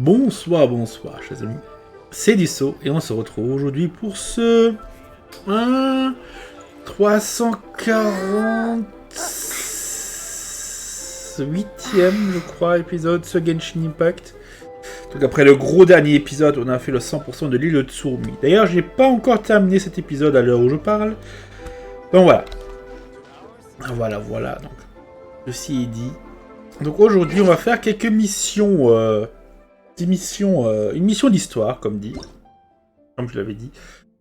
Bonsoir, bonsoir, chers amis. C'est Deaso et on se retrouve aujourd'hui pour ce 348e, je crois, épisode ce Genshin Impact. Donc après le gros dernier épisode, on a fait le 100% de l'île de Tsurmi. D'ailleurs, j'ai pas encore terminé cet épisode à l'heure où je parle. Donc voilà. Voilà. Donc, ceci est dit. Donc aujourd'hui, on va faire quelques missions, une mission d'histoire, comme je l'avais dit.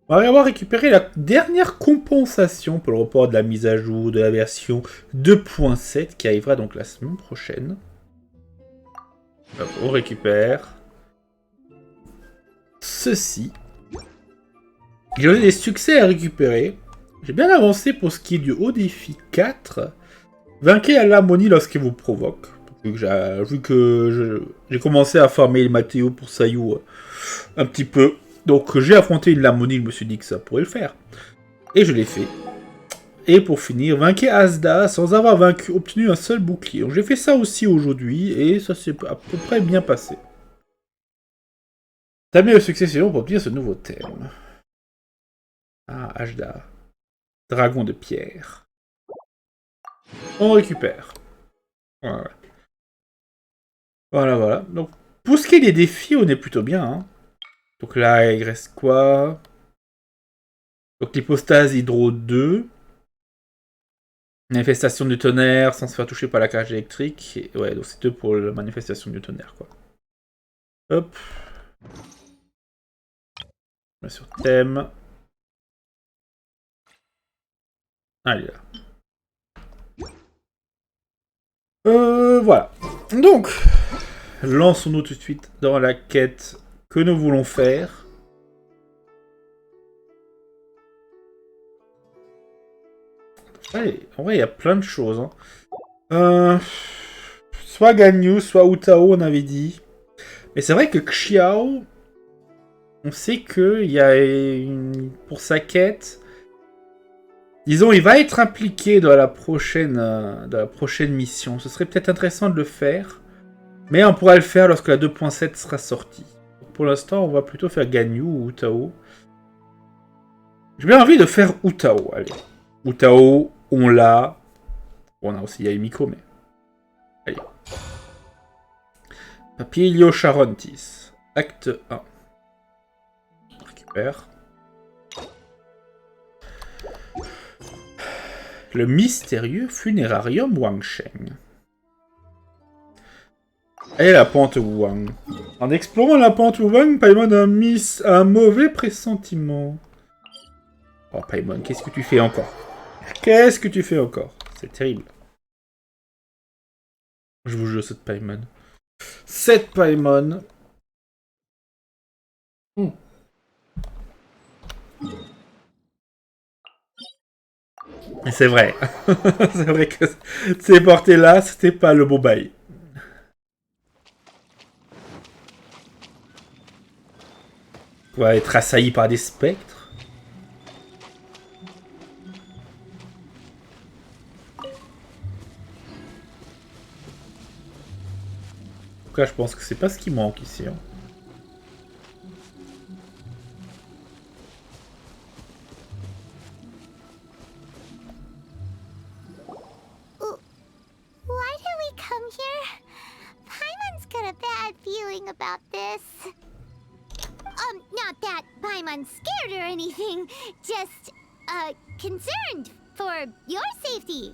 On va avoir récupéré la dernière compensation pour le report de la mise à jour de la version 2.7 qui arrivera donc la semaine prochaine. Donc, on récupère ceci. J'ai des succès à récupérer. J'ai bien avancé pour ce qui est du haut défi 4. Vainquez à l'harmonie lorsqu'il vous provoque. Vu que j'ai commencé à farmer le Mathéo pour Salut un petit peu. Donc j'ai affronté une harmonie, je me suis dit que ça pourrait le faire. Et je l'ai fait. Et pour finir, vainquez Asda sans avoir obtenu un seul bouclier. Donc j'ai fait ça aussi aujourd'hui et ça s'est à peu près bien passé. Tamer le succès suivant pour obtenir ce nouveau thème. Ah, Asda. Dragon de pierre. On récupère. Voilà. Donc, pour ce qui est des défis, on est plutôt bien. Hein. Donc là, il reste quoi? Donc l'hypostase hydro 2. Manifestation du tonnerre sans se faire toucher par la cage électrique. Et ouais, donc c'est 2 pour la manifestation du tonnerre, quoi. Hop. On va sur thème. Allez, là. Voilà. Donc, lançons-nous tout de suite dans la quête que nous voulons faire. Allez, en vrai, il y a plein de choses. Hein. Soit Ganyu, soit Hu Tao, on avait dit. Mais c'est vrai que Xiao, on sait qu'il y a pour sa quête. Disons, il va être impliqué dans la prochaine mission. Ce serait peut-être intéressant de le faire. Mais on pourra le faire lorsque la 2.7 sera sortie. Pour l'instant, on va plutôt faire Ganyu ou Hu Tao. J'ai bien envie de faire Hu Tao. Allez. Hu Tao, on l'a. Bon, on a aussi Yaimiko, mais... Allez. Papilio Charontis. Acte 1. On récupère. Le mystérieux funérarium Wangsheng. Et la Pente Wuwang. En explorant la Pente Wuwang, Paimon a un mauvais pressentiment. Oh Paimon, qu'est-ce que tu fais encore? C'est terrible. Je vous jure, cette Paimon. Cette Paimon. Et c'est vrai. C'est vrai que ces portées-là, c'était pas le bon bail. On va être assailli par des spectres. En tout cas, je pense que c'est pas ce qui manque ici. Hein. Why did we come here? Paimon's got a bad feeling about this. Not that Paimon's scared or anything, just, concerned for your safety.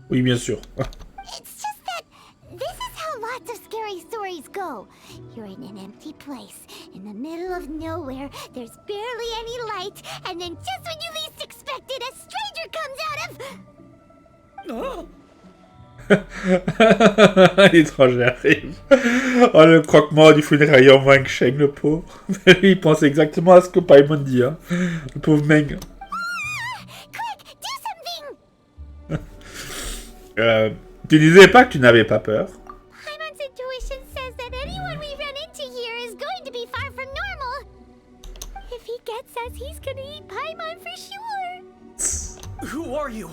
Oui, bien sûr. It's just that this is how lots of scary stories go. You're in an empty place, in the middle of nowhere, there's barely any light, and then just when you least expect it, a stranger comes out of... Oh. L'étranger arrive. Oh, le croque-mort du funérarium Wangsheng, le pauvre. Lui, il pense exactement à ce que Paimon dit, hein. Le pauvre Meng. Quick, do something! Tu disais pas que tu n'avais pas peur. Paimon's intuition says that anyone we run into here is going to be far from normal. If he gets us, he's gonna eat Paimon for sure. Who are you?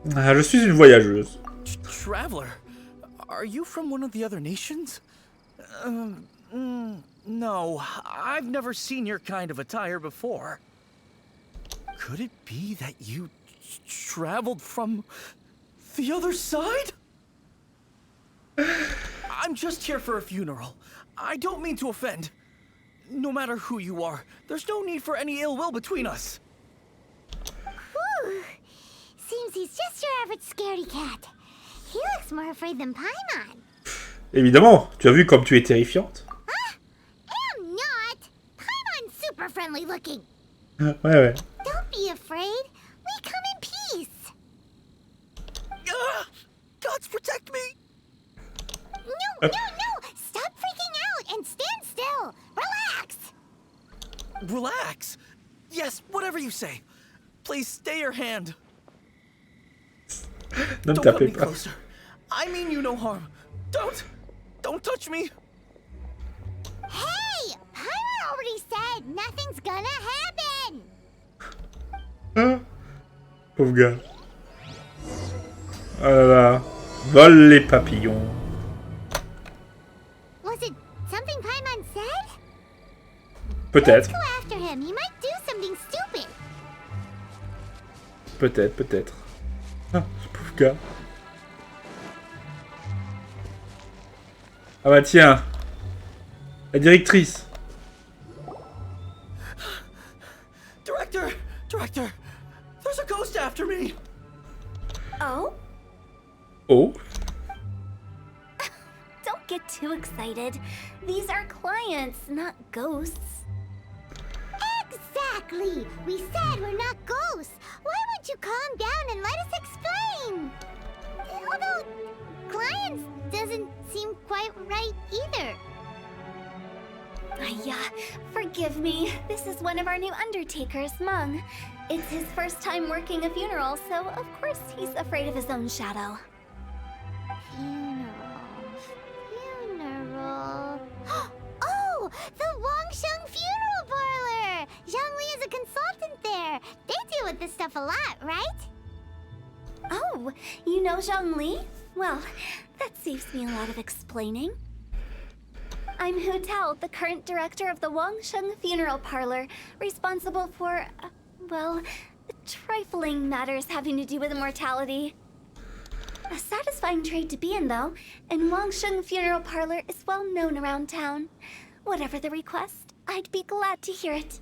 Je suis une voyageuse. Traveler, are you from one of the other nations? No, I've never seen your kind of attire before. Could it be that you traveled from the other side? I'm just here for a funeral. I don't mean to offend. No matter who you are, there's no need for any ill will between us. Whew. Seems he's just your average scaredy cat. He looks more afraid than Paimon. Évidemment, tu as vu comme tu es terrifiante. Huh? I'm not. Paimon's super friendly looking. Ouais, ouais. Don't be afraid. We come in peace. Gods protect me! No. Stop freaking out and stand still. Relax. Relax? Yes, whatever you say. Please stay your hand. Ne me Don't come tapez any pas. closer. I mean you no harm. Don't touch me. Hey, Paimon already said nothing's gonna happen. Ah, pauvre gars. Oh là là. Vole les papillons. Was it something Paimon said? Peut-être. Let's go after him. He might do something stupid. Peut-être. Ah, ce pauvre gars. Ah bah tiens. La directrice. Director, there's a ghost after me. Oh? Oh. Don't get too excited. These are clients, not ghosts. Exactly. We said we're not ghosts. Why won't you calm down and let us explain? Although, clients doesn't seem quite right either. Forgive me. This is one of our new undertakers, Mung. It's his first time working a funeral, so of course he's afraid of his own shadow. Funeral. Oh, the Wangsheng Funeral Parlor! Zhongli is a consultant there. They deal with this stuff a lot, right? Oh, you know Zhongli? Well, that saves me a lot of explaining. I'm Hu Tao, the current director of the Wangsheng Funeral Parlor, responsible for, trifling matters having to do with immortality. A satisfying trade to be in, though, and Wangsheng Funeral Parlor is well known around town. Whatever the request, I'd be glad to hear it.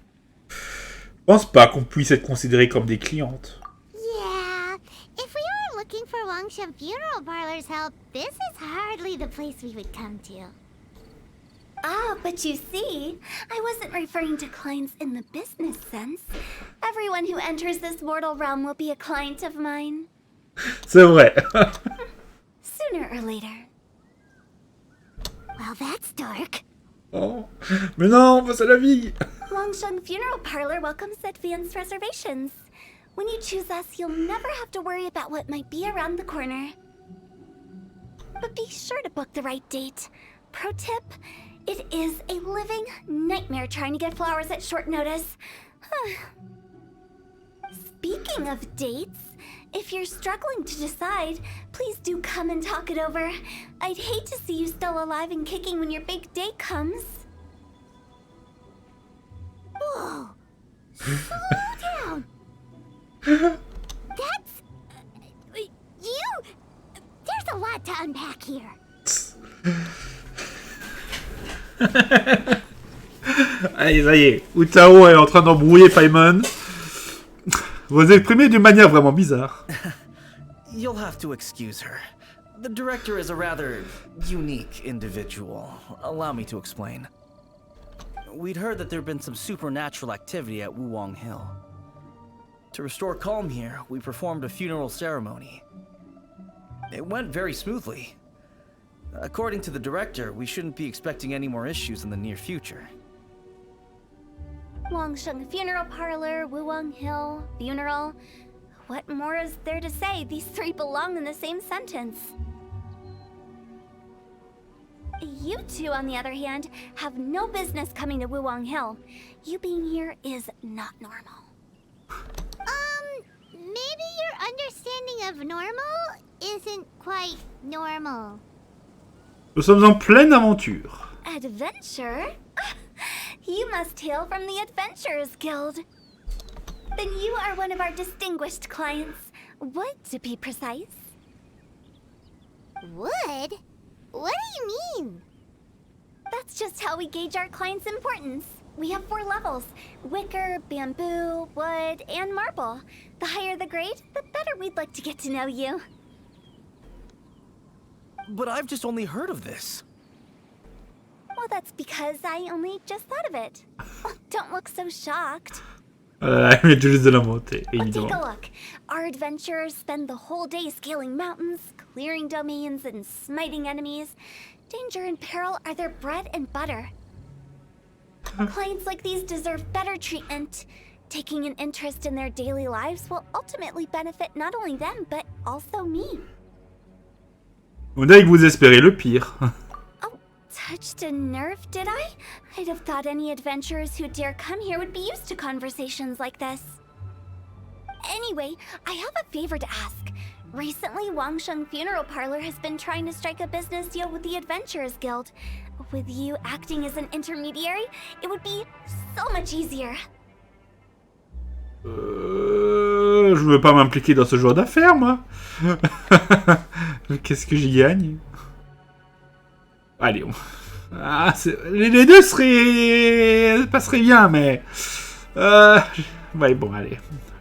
Je pense pas qu'on puisse être considérés comme des clientes. Yeah. If we were looking for Wangsheng Funeral Parlor's help, this is hardly the place we would come to. Ah, but you see, I wasn't referring to clients in the business sense. Everyone who enters this mortal realm will be a client of mine. C'est vrai. Sooner or later. Well, that's dark. Oh. Mais non, c'est la vie. Wangsheng Funeral Parlor welcomes advanced reservations. When you choose us, you'll never have to worry about what might be around the corner. But be sure to book the right date. Pro tip, it is a living nightmare trying to get flowers at short notice. Speaking of dates, if you're struggling to decide, please do come and talk it over. I'd hate to see you still alive and kicking when your big day comes. Whoa! Slow down! That's... you... There's a lot to unpack here. Allez, ça y est. Hu Tao est en train d'embrouiller Paimon. Vous vous exprimez d'une manière vraiment bizarre. You'll have to excuse her. The director is a rather unique individual. Allow me to explain. We'd heard that there'd been some supernatural activity at Wuwang Hill. To restore calm here, we performed a funeral ceremony. It went very smoothly. According to the director, we shouldn't be expecting any more issues in the near future. Wangsheng Funeral Parlor, Wuwang Hill, funeral. What more is there to say? These three belong in the same sentence. You two, on the other hand, have no business coming to Wuwang Hill. You being here is not normal. Maybe your understanding of normal isn't quite normal. Nous sommes en pleine aventure. Adventure? You must hail from the Adventurers Guild. Then you are one of our distinguished clients. Wood, to be precise. Wood? What do you mean? That's just how we gauge our clients' importance. We have 4 levels: wicker, bamboo, wood, and marble. The higher the grade, the better we'd like to get to know you. But I've just only heard of this. Well, that's because I only just thought of it. Don't look so shocked. Elle met juste de la montée, But take évidemment. a look. Our adventurers spend the whole day scaling mountains, clearing domains, and smiting enemies. Danger and peril are their bread and butter. Clients like these deserve better treatment. Taking an interest in their daily lives will ultimately benefit not only them, but also me. On dirait que vous espérez le pire. Oh, touched a nerve, did I? I'd have thought any adventurers who dare come here would be used to conversations like this. Anyway, I have a favor to ask. Recently, Wangsheng Funeral Parlor has been trying to strike a business deal with the Adventurers Guild. With you acting as an intermediary, it would be so much easier. Je veux pas m'impliquer dans ce genre d'affaires, moi. Qu'est-ce que j'y gagne? Allez, ah, les deux passeraient bien, mais... Ouais, bon, allez.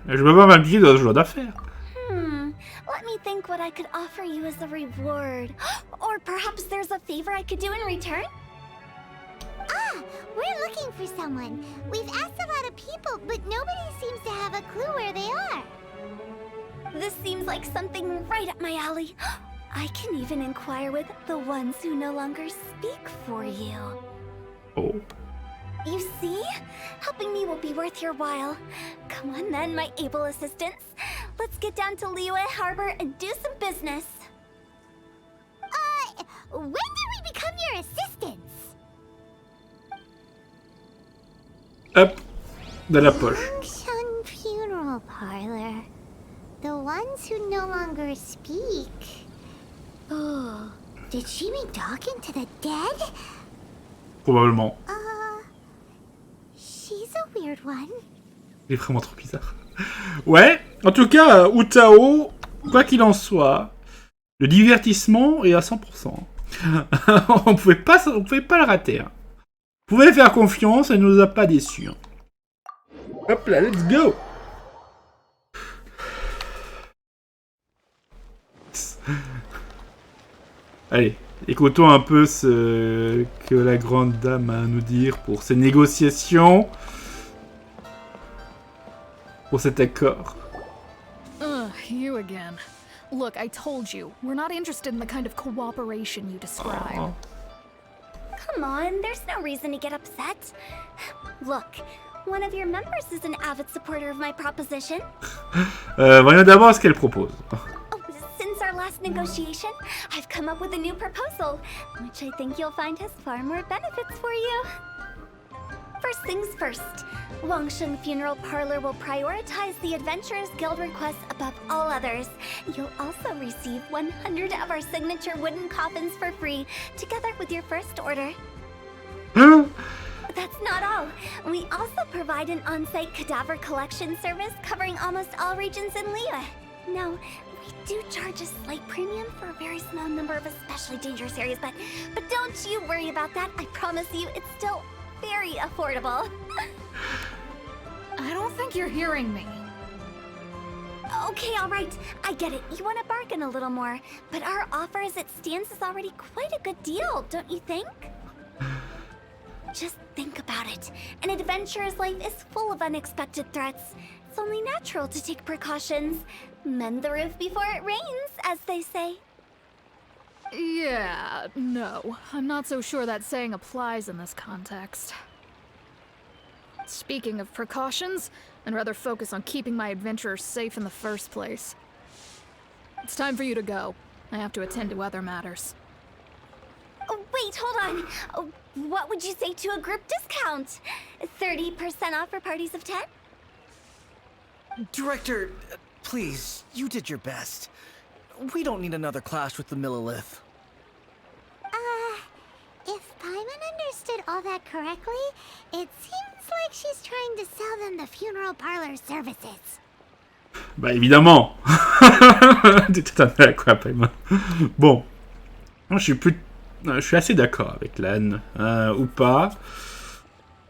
Je veux pas m'impliquer dans ce genre d'affaires. Let me think what I could offer you as a reward. Or perhaps there's a favor I could do in return? Ah, we're looking for someone. We've asked a lot of people, but nobody seems to have a clue where they are. This seems like something right up my alley. I can even inquire with the ones who no longer speak for you. Oh. You see? Helping me will be worth your while. Come on then, my able assistants. Let's get down to Liyue Harbor and do some business. When did we become your assistants? Hop. Dans la poche. Wangsheng Funeral Parlor. The ones who no longer speak. Oh, did she mean talking to the dead? Probablement. She's a weird one. Il est vraiment trop bizarre. Ouais, en tout cas, Hu Tao, quoi qu'il en soit, le divertissement est à 100%. on pouvait pas le rater. Hein. Vous pouvez faire confiance, elle ne nous a pas déçus. Hein. Hop là, let's go. Allez, écoutons un peu ce que la grande dame a à nous dire pour ces négociations. Pour cet accord. You again. Look, I told you, we're not interested in the kind of cooperation you describe. Oh. Come on, there's no reason to get upset. Look, one of your members is an avid supporter of my proposition. Voyons d'abord ce qu'elle propose. Oh, since our last negotiation, I've come up with a new proposal, which I think you'll find has far more benefits for you. First things first, Wangsheng Funeral Parlor will prioritize the Adventurers Guild requests above all others. You'll also receive 100 of our signature wooden coffins for free, together with your first order. That's not all. We also provide an on-site cadaver collection service covering almost all regions in Liyue. Now, we do charge a slight premium for a very small number of especially dangerous areas, but don't you worry about that. I promise you, it's still very affordable. I don't think you're hearing me. Okay, all right. I get it. You want to bargain a little more, but our offer as it stands is already quite a good deal, don't you think? Just think about it. An adventurer's life is full of unexpected threats. It's only natural to take precautions. Mend the roof before it rains, as they say. Yeah, no. I'm not so sure that saying applies in this context. Speaking of precautions, I'd rather focus on keeping my adventurers safe in the first place. It's time for you to go. I have to attend to other matters. Oh, wait, hold on. Oh, what would you say to a group discount? 30% off for parties of 10? Director, please, you did your best. We don't need another clash with the Millilith. If Paimon and all that correctly, it seems like she's trying to sell them the funeral parlor services. Bah évidemment. T'es tout à fait d'accord, Paimon. Bon, moi, je suis assez d'accord avec l'âne, ou pas.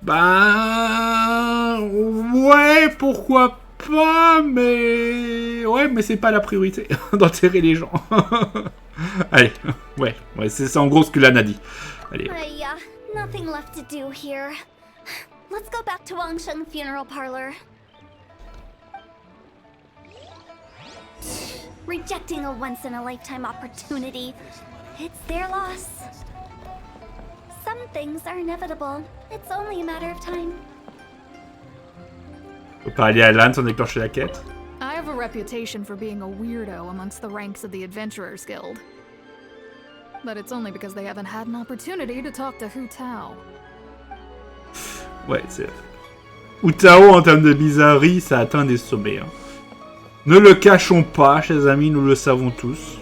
Bah ouais, pourquoi pas, mais ouais, mais c'est pas la priorité d'enterrer les gens. Allez, ouais, c'est en gros ce que l'âne a dit. Allez. Nothing left to do here. Let's go back to Wangsheng Funeral Parlor. Rejecting a once-in-a-lifetime opportunity. It's their loss. Some things are inevitable. It's only a matter of time. Faut pas aller à l'âne sans déclencher la quête. I have a reputation for being a weirdo amongst the ranks of the Adventurers Guild. But it's only because they haven't had an opportunity to talk to Hu Tao. Ouais, c'est... Hu Tao, en termes de bizarrerie, ça atteint des sommets. Hein. Ne le cachons pas, chers amis, nous le savons tous.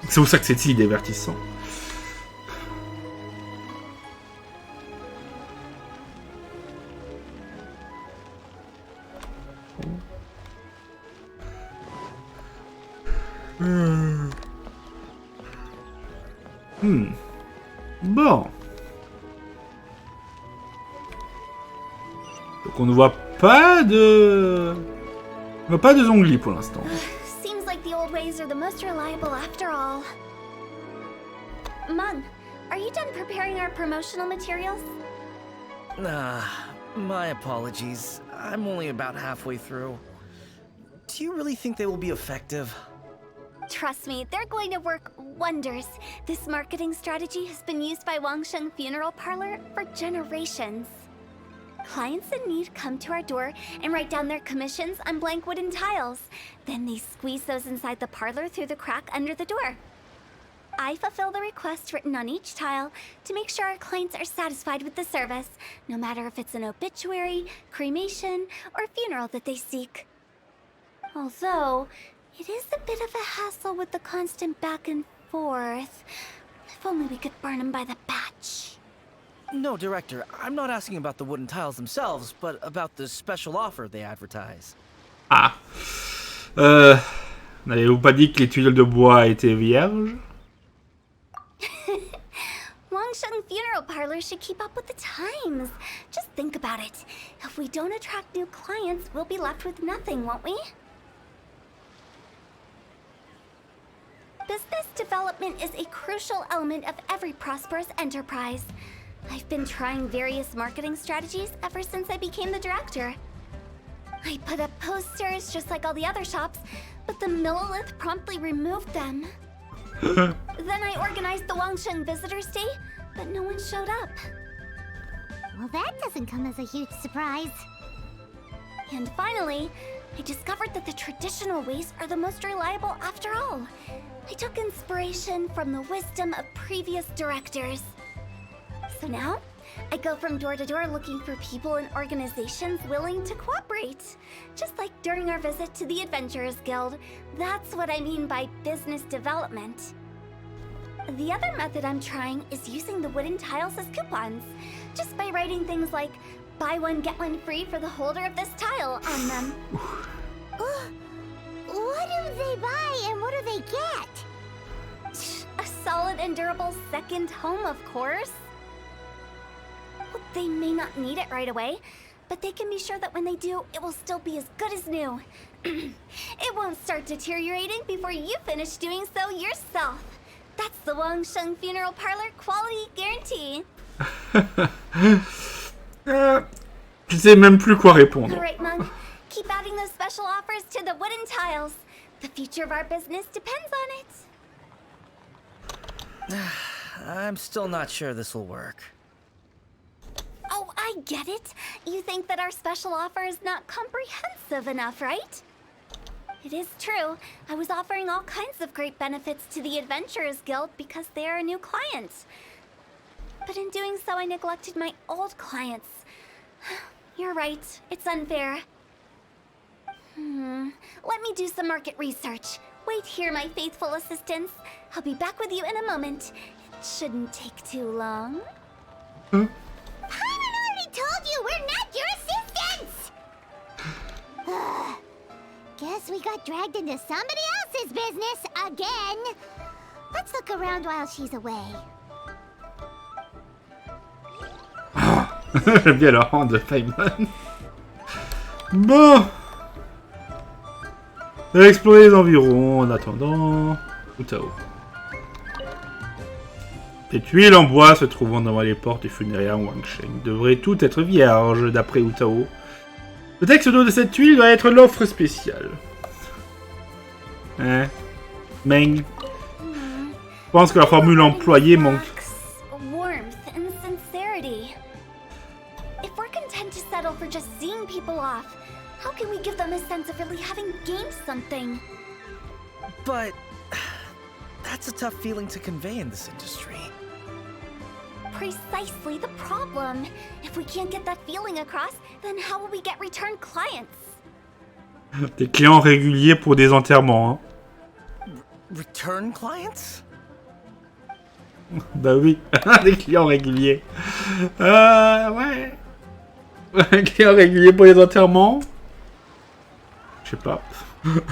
C'est pour ça que c'est si divertissant. Bon. Donc on ne voit pas de... On voit pas de zongli pour l'instant. Seems like the old ways are the most reliable after all. Mung, are you done preparing our promotional materials? My apologies. I'm only about halfway through. Do you really think they will be effective? Trust me, they're going to work wonders. This marketing strategy has been used by Wangsheng Funeral Parlor for generations. Clients in need come to our door and write down their commissions on blank wooden tiles. Then they squeeze those inside the parlor through the crack under the door. I fulfill the requests written on each tile to make sure our clients are satisfied with the service, no matter if it's an obituary, cremation, or funeral that they seek. Although, it is a bit of a hassle with the constant back and forth. If only we could burn them by the batch. No, Director, I'm not asking about the wooden tiles themselves, but about the special offer they advertise. Ah. N'avez-vous pas dit que les tuiles de bois étaient vierges? Wangsheng Funeral Parlor should keep up with the times. Just think about it. If we don't attract new clients, we'll be left with nothing, won't we? Business development is a crucial element of every prosperous enterprise. I've been trying various marketing strategies ever since I became the director. I put up posters just like all the other shops, but the Millilith promptly removed them. Then I organized the Wangsheng Visitors Day, but no one showed up. Well, that doesn't come as a huge surprise. And finally, I discovered that the traditional ways are the most reliable after all. I took inspiration from the wisdom of previous directors. So now, I go from door to door looking for people and organizations willing to cooperate. Just like during our visit to the Adventurers Guild, that's what I mean by business development. The other method I'm trying is using the wooden tiles as coupons, just by writing things like, buy one get one free for the holder of this tile on them. What do they buy and what do they get? A solid and durable second home, of course. They may not need it right away, but they can be sure that when they do, it will still be as good as new. It won't start deteriorating before you finish doing so yourself. That's the Wangsheng Funeral Parlor quality guarantee. Je sais même plus quoi répondre. All right, Mung. Keep adding those special offers to the wooden tiles. The future of our business depends on it. I'm still not sure this will work. Oh, I get it. You think that our special offer is not comprehensive enough, right? It is true. I was offering all kinds of great benefits to the Adventurers Guild because they are a new client. But in doing so, I neglected my old clients. You're right. It's unfair. Let me do some market research. Wait here, my faithful assistants. I'll be back with you in a moment. It shouldn't take too long. got dragged into somebody else's business again. Let's look around while she's away. J'aime bien le rang de PAIMON. Bon. On va explorer les environs en attendant. Hu Tao. Les tuiles en bois se trouvant devant les portes du funéraire Wangsheng devraient toutes être vierges d'après Hu Tao. Le texte de cette tuile doit être l'offre spéciale. Hein? Meng. Je pense que la formule employée manque. Warmth and sincerity. If we're content to settle for just seeing people off, how can we give them a sense of really having gained something? But that's a tough feeling to convey in this industry. Precisely the problem. If we can't get that feeling across, then how will we get return clients? Des clients réguliers pour des enterrements, hein. Return clients? Bah oui, des clients réguliers. Ouais. Des clients réguliers pour les enterrements. Je sais pas.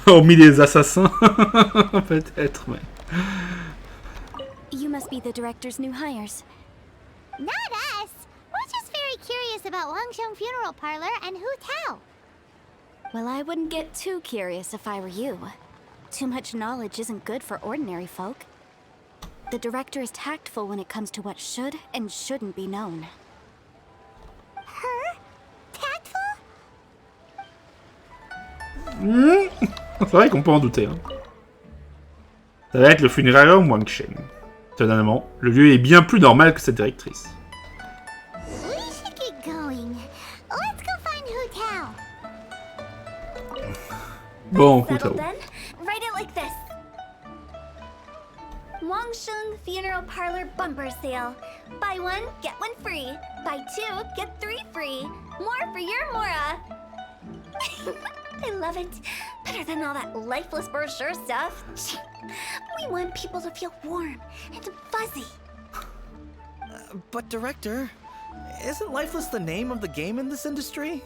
Hormis les assassins. Peut-être, mais... You must be the director's new hires. Not us. We're just very curious about Wangsheng Funeral Parlor and Hu Tao. Well, I wouldn't get too curious if I were you. Too much knowledge isn't good for ordinary folk. The director is tactful when it comes to what should and shouldn't be known. Her? Tactful? C'est vrai qu'on peut en douter, hein. Ça va être le funéraire Wangsheng. Étonnamment, le lieu est bien plus normal que cette directrice. We should keep going. Let's go find Hu Tao. Bon, Hu Settled Tao. then? Write it like this. Wangsheng Funeral Parlor Bumper Sale. Buy one, get one free. Buy two, get three free. More for your Mora. I love it. Better than all that lifeless brochure stuff. We want people to feel warm and fuzzy. But Director, isn't Lifeless the name of the game in this industry?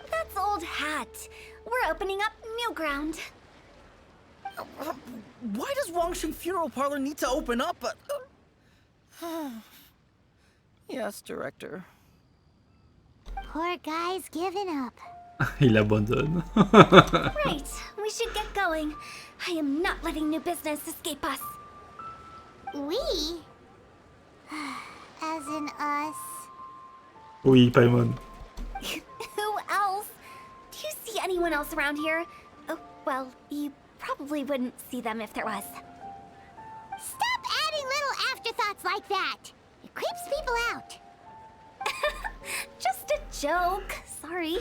That's old hat. We're opening up new ground. Why does Wangsheng Funeral Parlor need to open up? Yes, Director. Poor guy's given up. Il abandonne. Right, we should get going. I am not letting new business escape us. We? As in us. Oui, PAIMON. Who else? Do you see anyone else around here? Oh, well, you probably wouldn't see them if there was. Stop adding little afterthoughts like that. It creeps people out. Just a joke. Sorry.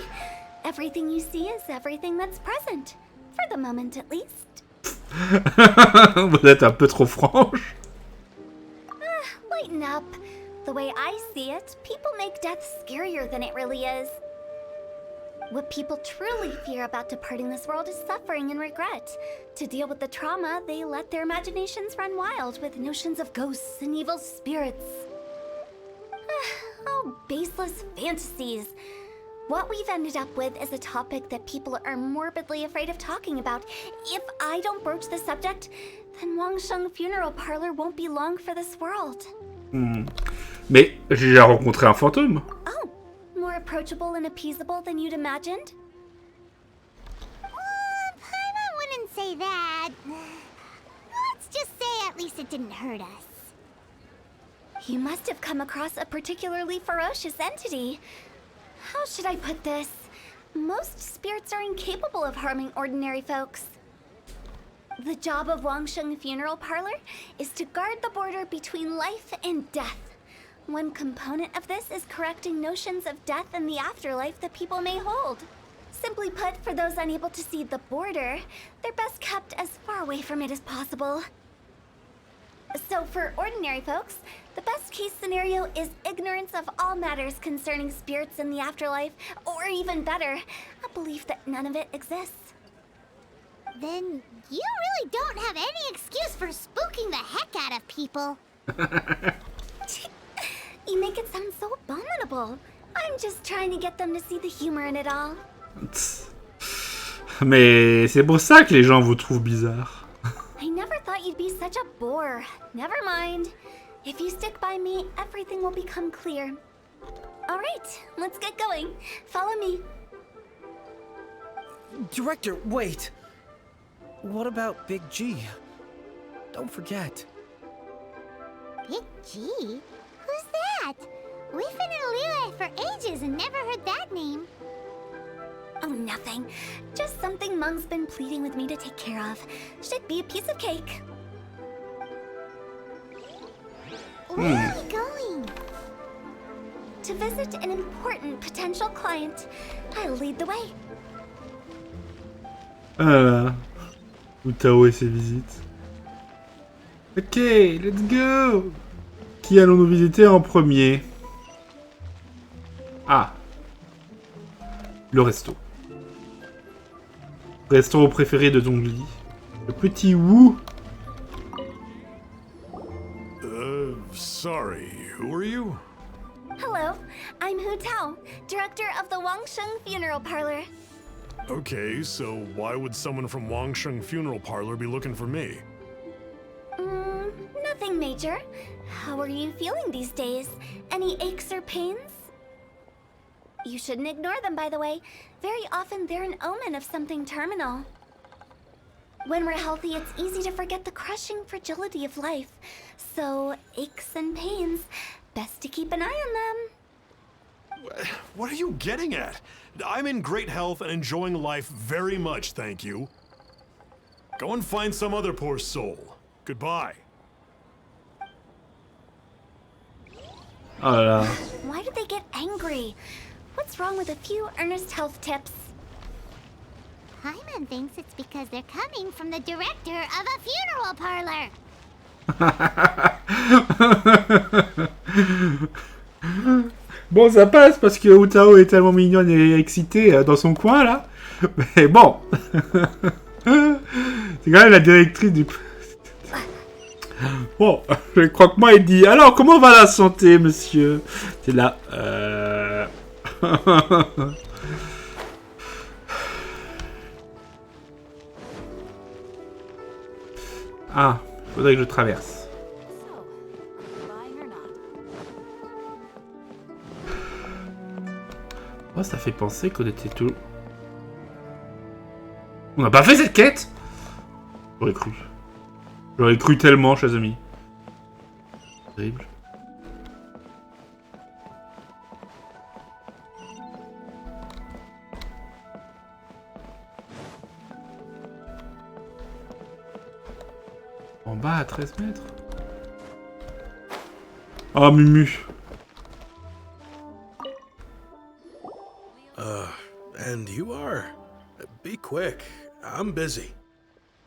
Everything you see is everything that's present. For the moment, at least. Vous êtes un peu trop franche. Lighten up. The way I see it, people make death scarier than it really is. What people truly fear about departing this world is suffering and regret. To deal with the trauma, they let their imaginations run wild with notions of ghosts and evil spirits. Oh, baseless fantasies. What we've ended up with is a topic that people are morbidly afraid of talking about. If I don't broach the subject, then Wangsheng Funeral Parlor won't be long for this world. Mais j'ai déjà rencontré un fantôme. Oh, more approachable and appeasable than you'd imagined? Paimon wouldn't say that. Let's just say at least it didn't hurt us. You must have come across a particularly ferocious entity. How should I put this? Most spirits are incapable of harming ordinary folks. The job of Wangsheng Funeral Parlor is to guard the border between life and death. One component of this is correcting notions of death and the afterlife that people may hold. Simply put, for those unable to see the border, they're best kept as far away from it as possible. So for ordinary folks, the best case scenario is ignorance of all matters concerning spirits in the afterlife, or even better, a belief that none of it exists. Then you really don't have any excuse for spooking the heck out of people. You make it sound so abominable. I'm just trying to get them to see the humor in it all. Mais c'est pour ça que les gens vous trouvent bizarre. I never thought you'd be such a bore. Never mind. If you stick by me, everything will become clear. All right, let's get going. Follow me. Director, wait. What about Big G? Don't forget. Big G? Who's that? We've been in Liyue for ages and never heard that name. Oh, nothing. Just something Mung's been pleading with me to take care of. Should be a piece of cake. Where are we going? To visit an important potential client. I'll lead the way. Voilà. Hu Tao et ses visites. Ok, let's go. Qui allons-nous visiter en premier? Ah. Le resto. Restaurant préféré de Zhongli. Le petit Wu. Sorry, who are you? Hello, I'm Hu Tao, director of the Wangsheng Funeral Parlor. Okay, so why would someone from Wangsheng Funeral Parlor be looking for me? Nothing major. How are you feeling these days? Any aches or pains? You shouldn't ignore them, by the way. Very often they're an omen of something terminal. When we're healthy, it's easy to forget the crushing fragility of life. So, aches and pains, best to keep an eye on them. What are you getting at? I'm in great health and enjoying life very much, thank you. Go and find some other poor soul. Goodbye. Oh là là. Why did they get angry? What's wrong with a few earnest health tips? Paimon thinks it's because they're coming from the director of a funeral parlor. Bon, ça passe parce que Hu Tao est tellement mignonne et excitée dans son coin là. Mais bon. C'est quand même la directrice du. Bon, je crois que moi il dit alors comment va la santé, monsieur? C'est là. Ah, faudrait que je traverse. Oh, ça fait penser qu'on était tout. On n'a pas fait cette quête? J'aurais cru. J'aurais cru tellement, chers amis. Terrible. En bas à 13 mètres. Oh, Mumu. And you are? Be quick. I'm busy.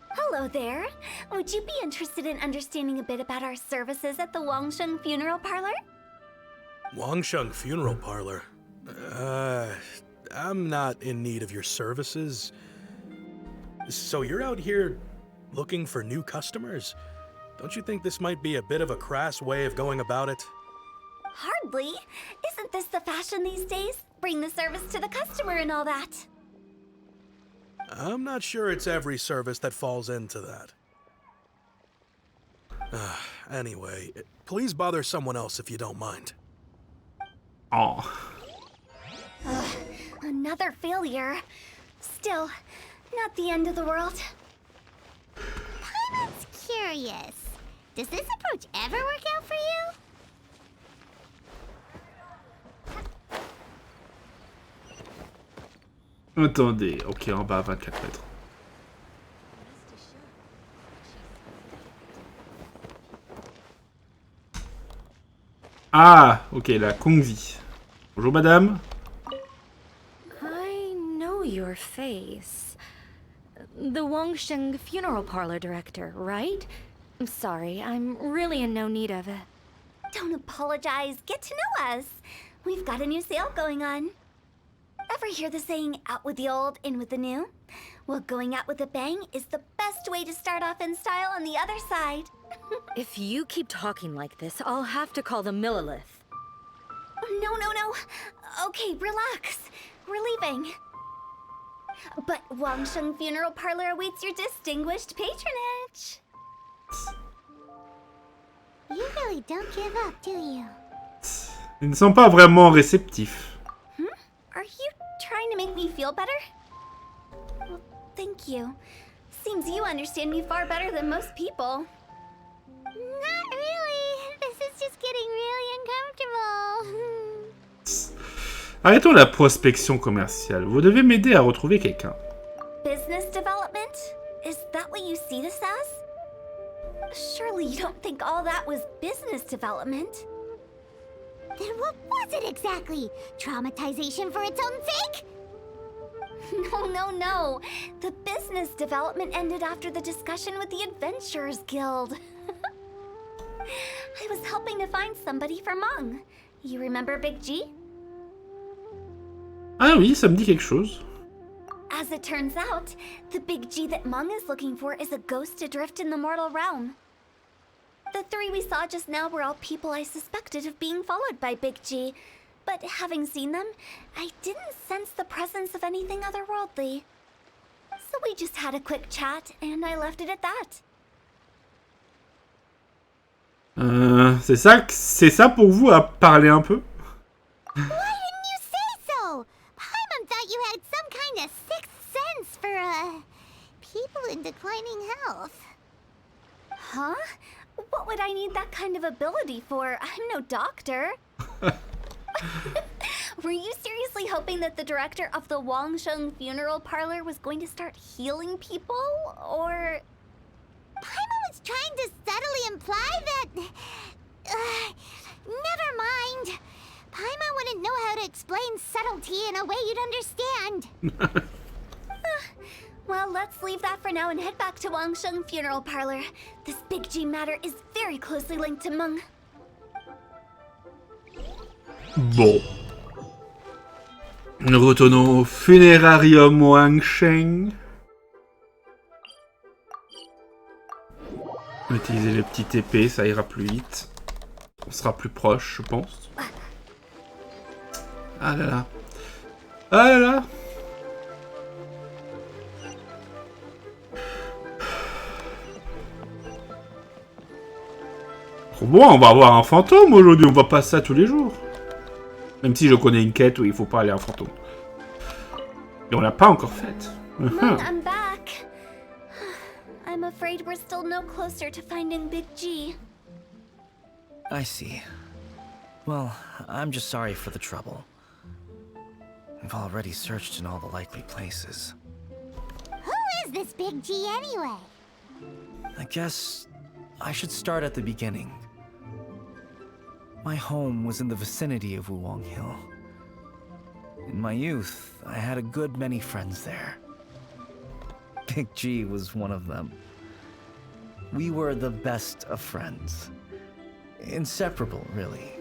Hello there. Would you be interested in understanding a bit about our services at the Wangsheng Funeral Parlor? Wangsheng Funeral Parlor? I'm not in need of your services. So you're out here looking for new customers? Don't you think this might be a bit of a crass way of going about it? Hardly. Isn't this the fashion these days? Bring the service to the customer and all that. I'm not sure it's every service that falls into that. Anyway, please bother someone else if you don't mind. Oh. Another failure. Still, not the end of the world. Paimon's curious. Does this approach ever work out for you? Attendez, ok, en bas à 24 mètres. Ah, ok, la Kongzi. Bonjour madame. I know your face. The Wangsheng Funeral Parlor director, right? I'm sorry, I'm really in no need of it. Don't apologize. Get to know us. We've got a new sale going on. Ever hear the saying, out with the old, in with the new? Well, going out with a bang is the best way to start off in style on the other side. If you keep talking like this, I'll have to call the Millilith. No. Okay, relax. We're leaving. but Wangsheng Funeral Parlor awaits your distinguished patronage. You really don't give up, do you? Ils ne sont pas vraiment réceptifs. Are you trying to make me feel better? Well, thank you. Seems you understand me far better than most people. Not really. This is just getting really uncomfortable. Arrêtons la prospection commerciale. Vous devez m'aider à retrouver quelqu'un. Business development? Is that what you see this as? Surely you don't think all that was business development? Then what was it exactly? Traumatization for its own sake? No. The business development ended after the discussion with the Adventurers Guild. I was helping to find somebody for Meng. You remember Big G? Ah oui, ça me dit quelque chose. As it turns out, the Big G that Meng is looking for is a ghost adrift in the mortal realm. The three we saw just now were all people I suspected of being followed by Big G, but having seen them, I didn't sense the presence of anything otherworldly. So we just had a quick chat, and I left it at that. C'est ça pour vous à parler un peu? Why didn't you say so? Paimon thought you had some kind of sixth sense for, people in declining health. Huh? What would I need that kind of ability for? I'm no doctor. Were you seriously hoping that the director of the Wangsheng Funeral Parlor was going to start healing people, or...? Paimon was trying to subtly imply that... never mind. Paimon wouldn't know how to explain subtlety in a way you'd understand. Well, let's leave that for now and head back to Wangsheng Funeral Parlor. This Big G matter is very closely linked to Meng. Bon. Nous retournons au funérarium Wangsheng. Utiliser les petites épées, ça ira plus vite. On sera plus proche, je pense. Ah là là. Ah là là. Bon, on va avoir un fantôme aujourd'hui, on voit pas ça tous les jours. Même si je connais une quête où il faut pas aller à un fantôme. Et on l'a pas encore faite. Meng, I'm back. I'm afraid we're still no closer to finding Big G. I see. Well, I'm just sorry for the trouble. We've already searched in all the likely places. Who is this Big G anyway? I guess I should start at the beginning. My home was in the vicinity of Wuwang Hill. In my youth, I had a good many friends there. Big G was one of them. We were the best of friends. Inseparable, really.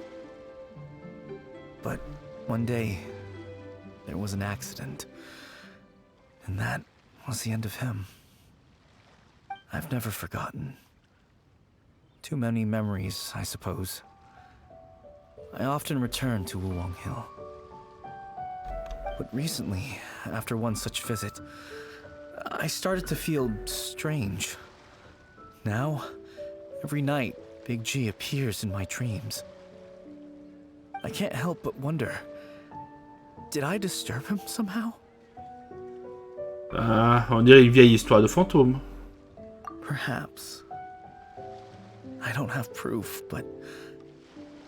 But one day, there was an accident. And that was the end of him. I've never forgotten. Too many memories, I suppose. I often return to Wuwang Hill. But recently, after one such visit, I started to feel strange. Now, every night, Big G appears in my dreams. I can't help but wonder, did I disturb him somehow? On dirait une vieille histoire de fantôme. Perhaps. I don't have proof, but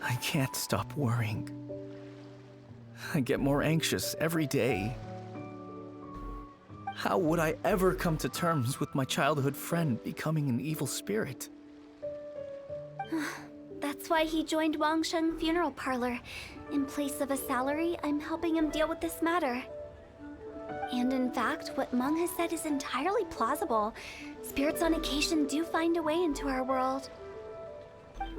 I can't stop worrying. I get more anxious every day. How would I ever come to terms with my childhood friend becoming an evil spirit? That's why he joined Wangsheng Funeral Parlor. In place of a salary, I'm helping him deal with this matter. And in fact, what Meng has said is entirely plausible. Spirits on occasion do find a way into our world.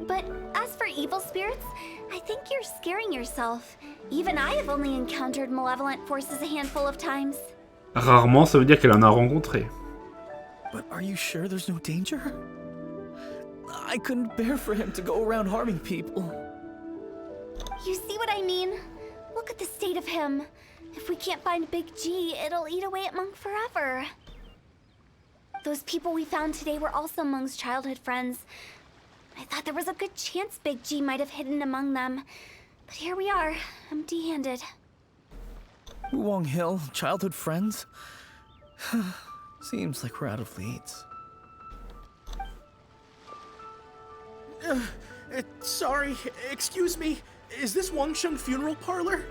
But as for evil spirits, I think you're scaring yourself. Even I have only encountered malevolent forces a handful of times. Rarement, ça veut dire qu'elle en a rencontré. But are you sure there's no danger? I couldn't bear for him to go around harming people. You see what I mean? Look at the state of him. If we can't find Big G, it'll eat away at Monk forever. Those people we found today were also Monk's childhood friends. I thought there was a good chance Big G might have hidden among them. But here we are, empty-handed. Wuwang Hill, childhood friends? Seems like we're out of leads. Sorry, excuse me. Is this Wangsheng Funeral Parlor?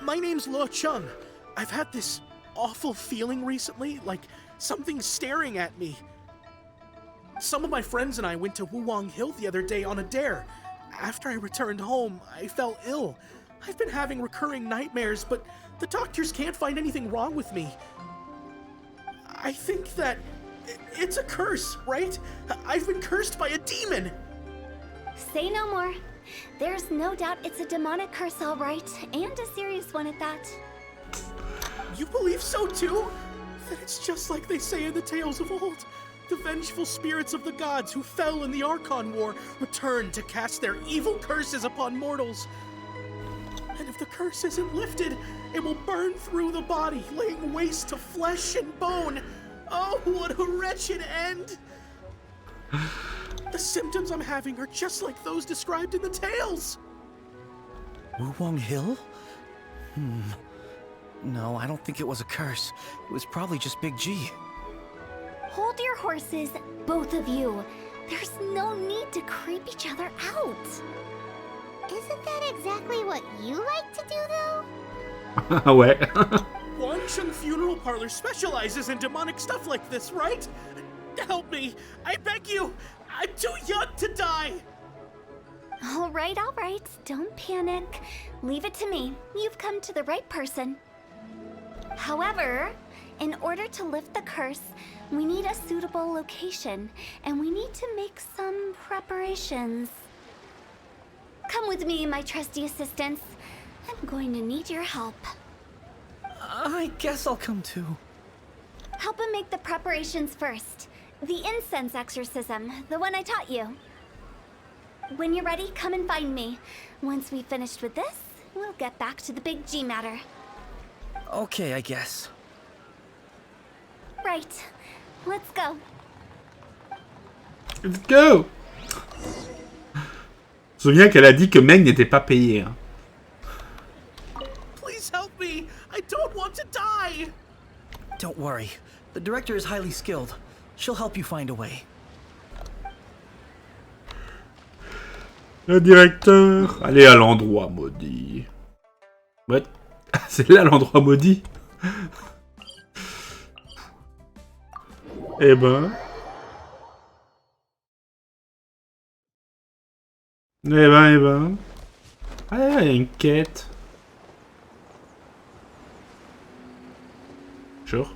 My name's Luo Chung. I've had this awful feeling recently, like something's staring at me. Some of my friends and I went to Wuwang Hill the other day on a dare. After I returned home, I fell ill. I've been having recurring nightmares, but the doctors can't find anything wrong with me. I think that it's a curse, right? I've been cursed by a demon. Say no more. There's no doubt it's a demonic curse, all right, and a serious one at that. You believe so too? Then it's just like they say in the tales of old. The vengeful spirits of the gods who fell in the Archon War return to cast their evil curses upon mortals. And if the curse isn't lifted, it will burn through the body, laying waste to flesh and bone. Oh, what a wretched end! The symptoms I'm having are just like those described in the tales. Wuwang Hill? No, I don't think it was a curse. It was probably just Big G. Hold your horses, both of you. There's no need to creep each other out. Isn't that exactly what you like to do, though? Ouais. Wangsheng Funeral Parlor specializes in demonic stuff like this, right? Help me, I beg you. I'm too young to die. All right, don't panic. Leave it to me. You've come to the right person. However, in order to lift the curse, we need a suitable location, and we need to make some preparations. Come with me, my trusty assistants. I'm going to need your help. I guess I'll come too. Help him make the preparations first. The incense exorcism, the one I taught you. When you're ready, come and find me. Once we've finished with this, we'll get back to the Big G matter. Okay, I guess. Right. Let's go. Let's go! Je me souviens qu'elle a dit que Meng n'était pas payé. Hein. Please help me. I don't want to die. Don't worry. The director is highly skilled. She'll help you find a way. Le directeur, allez à l'endroit maudit. What? C'est là l'endroit maudit? Eh ben. Ah, il y a une quête. Sure.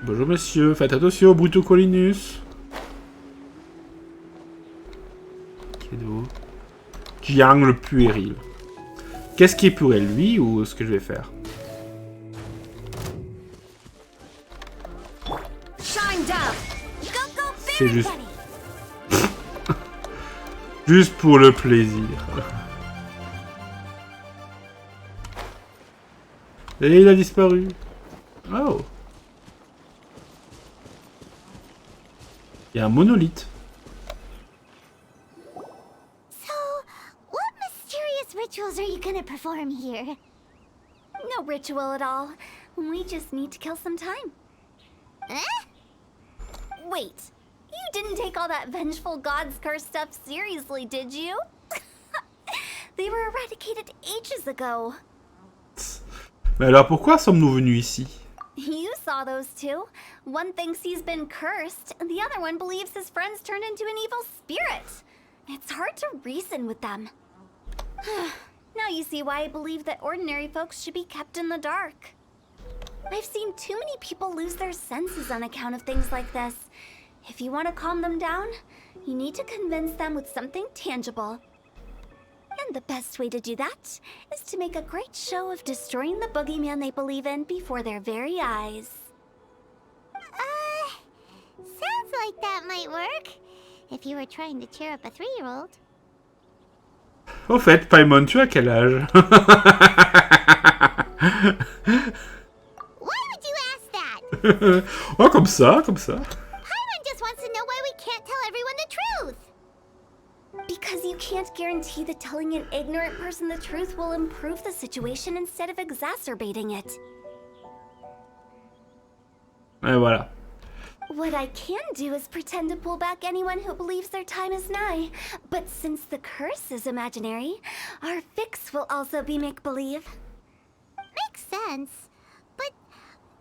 Bonjour monsieur, faites attention au Brutocolinus. Qui êtes-vous? Jiang le puéril. Qu'est-ce qui est puéril, lui ou ce que je vais faire? C'est juste... juste pour le plaisir. Et il a disparu. Oh. Il y a un monolithe. So, what mysterious rituals are you gonna perform here? No ritual at all. We just need to kill some time. Eh? Wait, you didn't take all that vengeful God's curse stuff seriously, did you? They were eradicated ages ago. Mais alors pourquoi sommes-nous venus ici? You saw those two. One thinks he's been cursed, and the other one believes his friends turned into an evil spirit. It's hard to reason with them. Now you see why I believe that ordinary folks should be kept in the dark. I've seen too many people lose their senses on account of things like this. If you want to calm them down, you need to convince them with something tangible. And the best way to do that is to make a great show of destroying the boogeyman they believe in before their very eyes. Sounds like that might work. if you were trying to cheer up a 3-year-old. Au fait, Paimon, tu as quel âge? Why would you ask that? Oh, comme ça, comme ça. Paimon just wants to know why we can't tell everyone the truth. Because you can't guarantee that telling an ignorant person the truth will improve the situation instead of exacerbating it. Et voilà. What I can do is pretend to pull back anyone who believes their time is nigh. But since the curse is imaginary, our fix will also be make-believe. Makes sense. But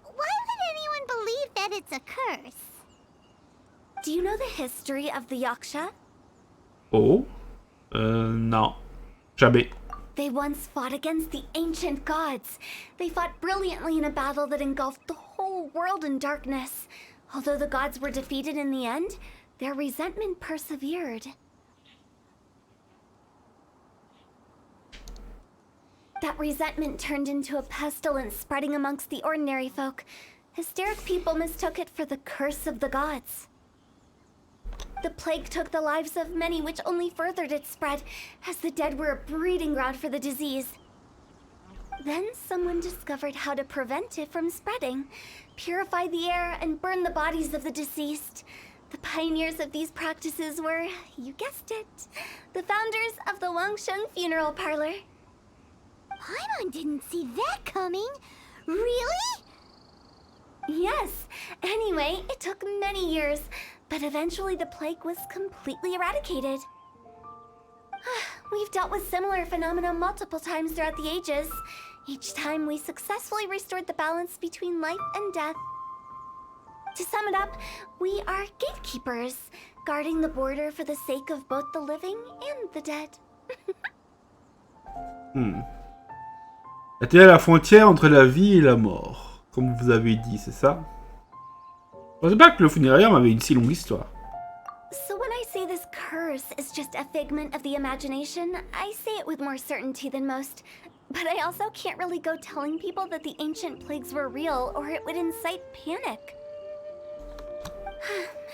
why would anyone believe that it's a curse? Do you know the history of the Yaksha? Oh? Non. Jamais. They once fought against the ancient gods. They fought brilliantly in a battle that engulfed the whole world in darkness. Although the gods were defeated in the end, their resentment persevered. That resentment turned into a pestilence spreading amongst the ordinary folk. Hysteric people mistook it for the curse of the gods. The plague took the lives of many, which only furthered its spread, as the dead were a breeding ground for the disease. Then someone discovered how to prevent it from spreading, purify the air, and burn the bodies of the deceased. The pioneers of these practices were, you guessed it, the founders of the Wangsheng Funeral Parlor. Paimon didn't see that coming. Really? Yes. Anyway, it took many years, but eventually the plague was completely eradicated. We've dealt with similar phenomena multiple times throughout the ages. Each time we successfully restored the balance between life and death. To sum it up, we are gatekeepers, guarding the border for the sake of both the living and the dead. Était à la frontière entre la vie et la mort, comme vous avez dit, c'est ça? Je pensais pas que le funérarium avait une si longue histoire. So when I say this curse is just a figment of the imagination, I say it with more certainty than most. But I also can't really go telling people that the ancient plagues were real, or it would incite panic.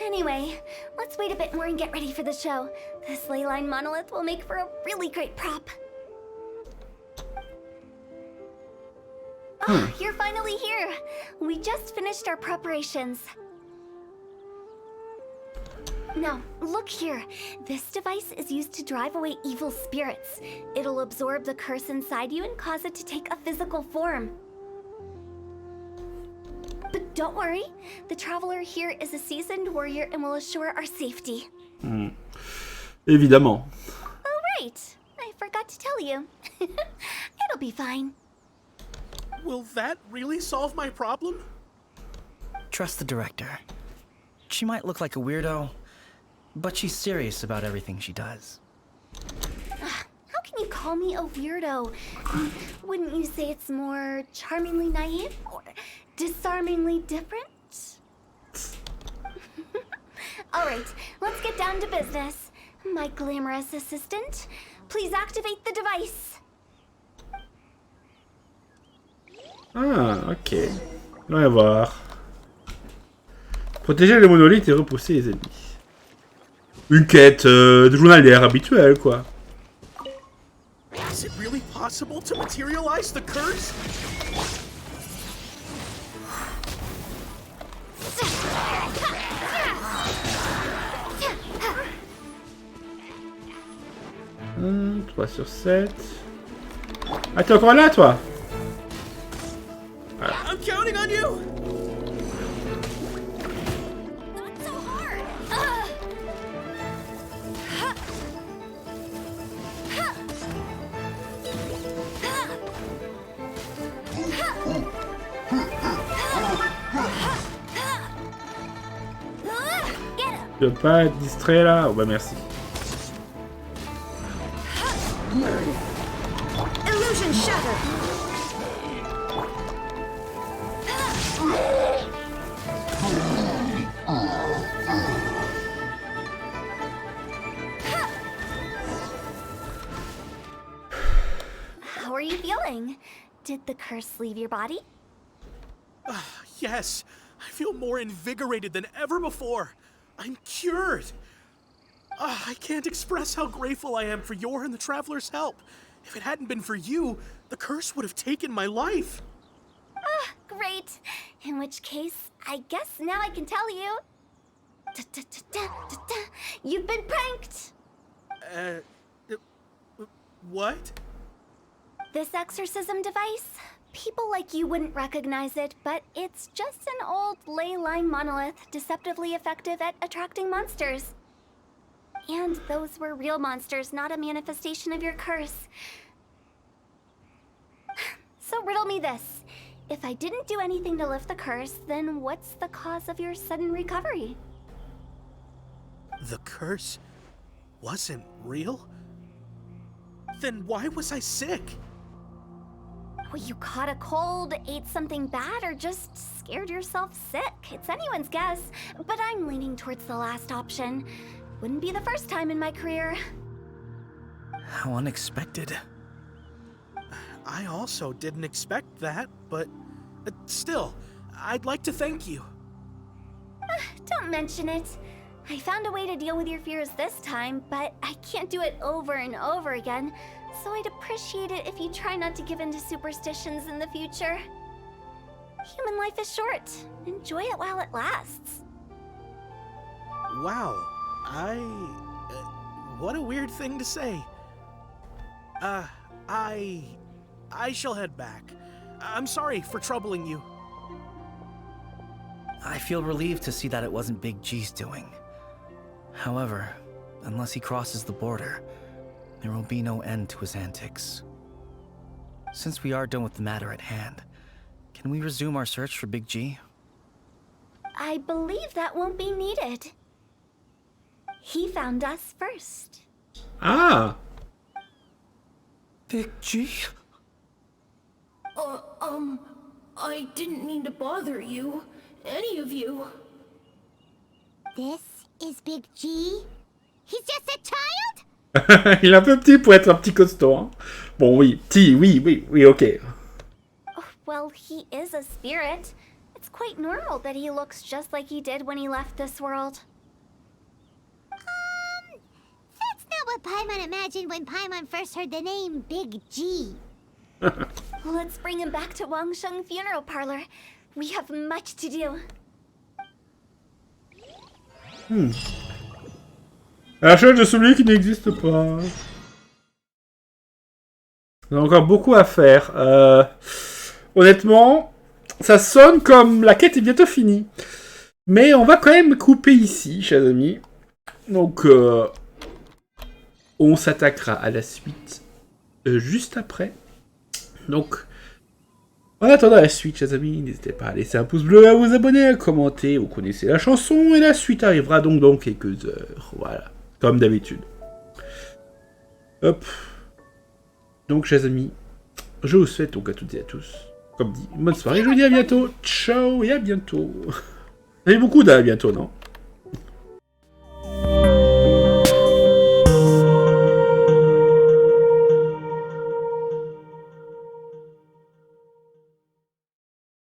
Anyway, let's wait a bit more and get ready for the show. This ley line monolith will make for a really great prop. Oh, you're finally here! We just finished our preparations. Now, look here. This device is used to drive away evil spirits. It'll absorb the curse inside you and cause it to take a physical form. But don't worry, the traveler here is a seasoned warrior and will assure our safety. Évidemment. Oh, right. I forgot to tell you. It'll be fine. Will that really solve my problem? Trust the director. She might look like a weirdo, but she's serious about everything she does. How can you call me a weirdo? Wouldn't you say it's more charmingly naive or disarmingly different? Alright, let's get down to business. My glamorous assistant, please activate the device. Ah, ok. On va voir. Protéger les monolithes et repousser les ennemis. Une quête de journalière habituelle, quoi. Is it really possible to materialize the curse? Hum, 3 sur 7. Ah, t'es encore là, toi? I'm counting on you! Not so hard! Tu veux pas être distrait, là? Oh, bah, merci. Illusion shattered! How are you feeling? Did the curse leave your body? Yes, I feel more invigorated than ever before. I'm cured. I can't express how grateful I am for your and the Traveler's help. If it hadn't been for you, the curse would have taken my life. Great. In which case, I guess now I can tell you. You've been pranked! What? This exorcism device? People like you wouldn't recognize it, but it's just an old ley line monolith deceptively effective at attracting monsters. And those were real monsters, not a manifestation of your curse. So riddle me this. If I didn't do anything to lift the curse, then what's the cause of your sudden recovery? The curse wasn't real? Then why was I sick? Well, you caught a cold, ate something bad, or just scared yourself sick. It's anyone's guess, but I'm leaning towards the last option. Wouldn't be the first time in my career. How unexpected. I also didn't expect that, but still, I'd like to thank you. Don't mention it. I found a way to deal with your fears this time, but I can't do it over and over again, so I'd appreciate it if you try not to give in to superstitions in the future. Human life is short. Enjoy it while it lasts. Wow, what a weird thing to say. I shall head back. I'm sorry for troubling you. I feel relieved to see that it wasn't Big G's doing. However, unless he crosses the border, there will be no end to his antics. Since we are done with the matter at hand, can we resume our search for Big G? I believe that won't be needed. He found us first. Ah! Big G? I didn't mean to bother you. Any of you. This is Big G? He's just a child? Il est un peu petit pour être un petit costaud. Hein. Bon, oui, petit, oui, ok. Oh, well, he is a spirit. It's quite normal that he looks just like he did when he left this world. That's not what Paimon imagined when Paimon first heard the name Big G. Let's bring him back to Wangsheng Funeral Parlor. We have much to do. À la recherche de celui qui n'existe pas. On a encore beaucoup à faire. Honnêtement, ça sonne comme la quête est bientôt finie. Mais on va quand même couper ici, chers amis. Donc, on s'attaquera à la suite juste après. Donc, en attendant la suite, chers amis, n'hésitez pas à laisser un pouce bleu, à vous abonner, à commenter. Vous connaissez la chanson et la suite arrivera donc dans quelques heures. Voilà, comme d'habitude. Hop. Donc, chers amis, je vous souhaite donc à toutes et à tous, comme dit, bonne soirée. Je vous dis à bientôt. Ciao et à bientôt. Il y a beaucoup d'à bientôt, non ?